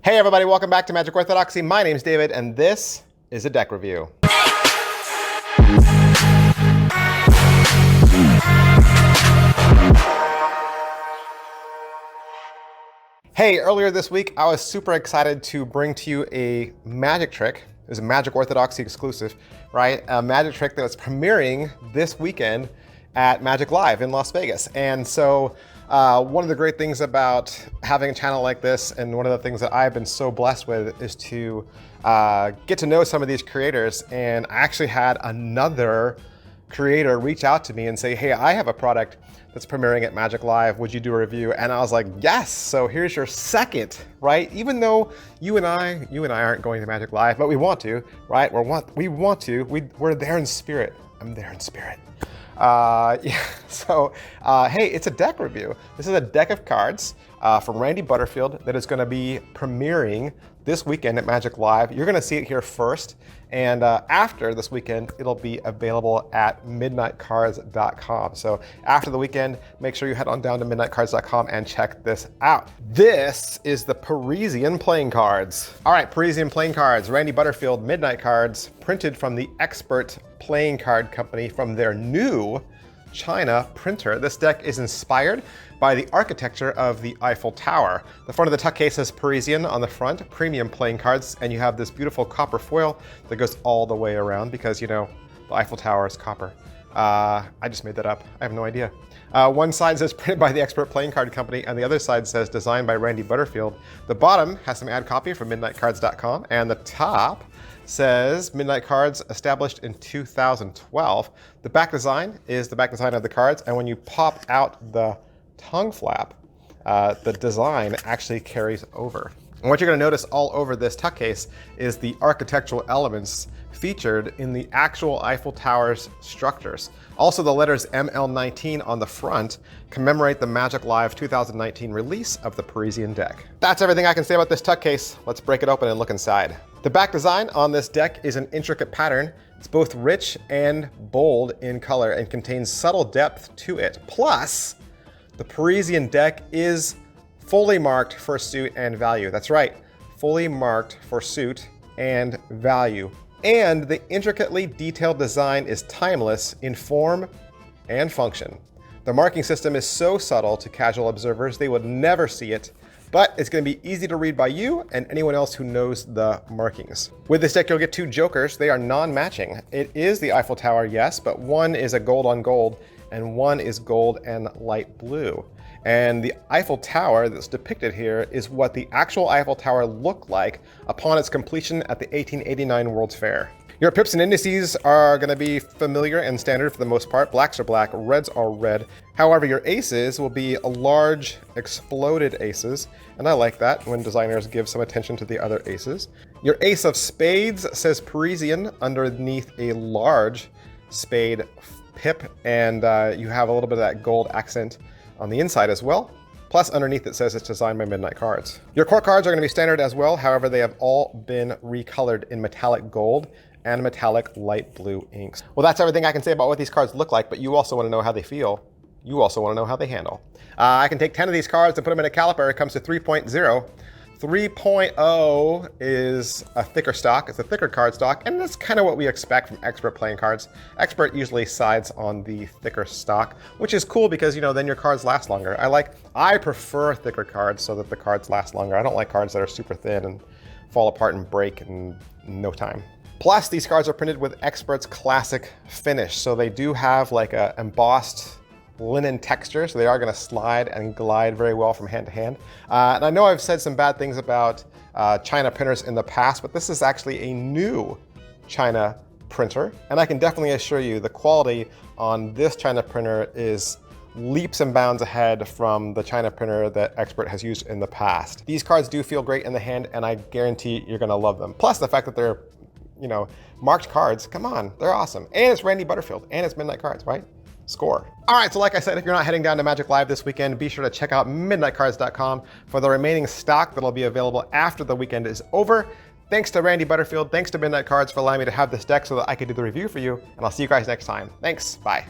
Hey everybody, welcome back to Magic Orthodoxy. My name's David, and this is a deck review. Hey, earlier this week, I was super excited to bring to you a magic trick. It was a Magic Orthodoxy exclusive, right? A magic trick that is premiering this weekend at Magic Live in Las Vegas. And so one of the great things about having a channel like this, and one of the things that I've been so blessed with, is to get to know some of these creators. And I actually had another creator reach out to me and say, hey, I have a product that's premiering at Magic Live. Would you do a review? And I was like, yes. So here's your second, right? Even though you and I aren't going to Magic Live, but we want to, right? We're there in spirit. I'm there in spirit. Yeah, so hey, it's a deck review. This is a deck of cards from Randy Butterfield that is going to be premiering this weekend at Magic Live. You're going to see it here first, and after this weekend, it'll be available at midnightcards.com. So after the weekend, make sure you head on down to midnightcards.com and check this out. This is the Parisian playing cards. All right, Parisian playing cards, Randy Butterfield Midnight Cards, printed from the Expert Playing Card Company from their new China printer. This deck is inspired by the architecture of the Eiffel Tower. The front of the tuck case says Parisian on the front, premium playing cards, and you have this beautiful copper foil that goes all the way around because, you know, the Eiffel Tower is copper. I just made that up. I have no idea. One side says printed by the Expert Playing Card Company, and the other side says designed by Randy Butterfield. The bottom has some ad copy from midnightcards.com, and the top says Midnight Cards established in 2012. The back design is the back design of the cards, and when you pop out the tongue flap, the design actually carries over. And what you're going to notice all over this tuck case is the architectural elements featured in the actual Eiffel Tower's structures. Also, the letters ML19 on the front commemorate the Magic Live 2019 release of the Parisian deck. That's everything I can say about this tuck case. Let's break it open and look inside. The back design on this deck is an intricate pattern. It's both rich and bold in color and contains subtle depth to it. Plus, the Parisian deck is fully marked for suit and value. That's right, fully marked for suit and value. And the intricately detailed design is timeless in form and function. The marking system is so subtle to casual observers, they would never see it, but it's going to be easy to read by you and anyone else who knows the markings. With this deck, you'll get two jokers. They are non-matching. It is the Eiffel Tower, yes, but one is a gold on gold and one is gold and light blue. And the Eiffel Tower that's depicted here is what the actual Eiffel Tower looked like upon its completion at the 1889 World's Fair. Your pips and indices are going to be familiar and standard for the most part. Blacks are black, reds are red. However, your aces will be large exploded aces, and I like that when designers give some attention to the other aces. Your ace of spades says Parisian underneath a large spade pip, and you have a little bit of that gold accent on the inside as well. Plus, underneath it says it's designed by Midnight Cards. Your core cards are going to be standard as well. However, they have all been recolored in metallic gold and metallic light blue inks. Well, that's everything I can say about what these cards look like, but you also want to know how they feel. You also want to know how they handle. I can take 10 of these cards and put them in a caliper. It comes to 3.0. 3.0 is a thicker stock. It's a thicker card stock, and that's kind of what we expect from Expert playing cards. Expert usually sides on the thicker stock, which is cool because, you know, then your cards last longer. I prefer thicker cards so that the cards last longer. I don't like cards that are super thin and fall apart and break in no time. Plus, these cards are printed with Expert's classic finish, so they do have like a embossed linen texture, so they are going to slide and glide very well from hand to hand. And I know I've said some bad things about China printers in the past, but this is actually a new China printer, and I can definitely assure you the quality on this China printer is leaps and bounds ahead from the China printer that Expert has used in the past. These cards do feel great in the hand, and I guarantee you're going to love them. Plus the fact that they're, you know, marked cards, come on, they're awesome. And it's Randy Butterfield, and it's Midnight Cards, right? Score. All right, so like I said, if you're not heading down to Magic Live this weekend, be sure to check out midnightcards.com for the remaining stock that'll be available after the weekend is over. Thanks to Randy Butterfield, thanks to Midnight Cards for allowing me to have this deck so that I could do the review for you, and I'll see you guys next time. Thanks, bye.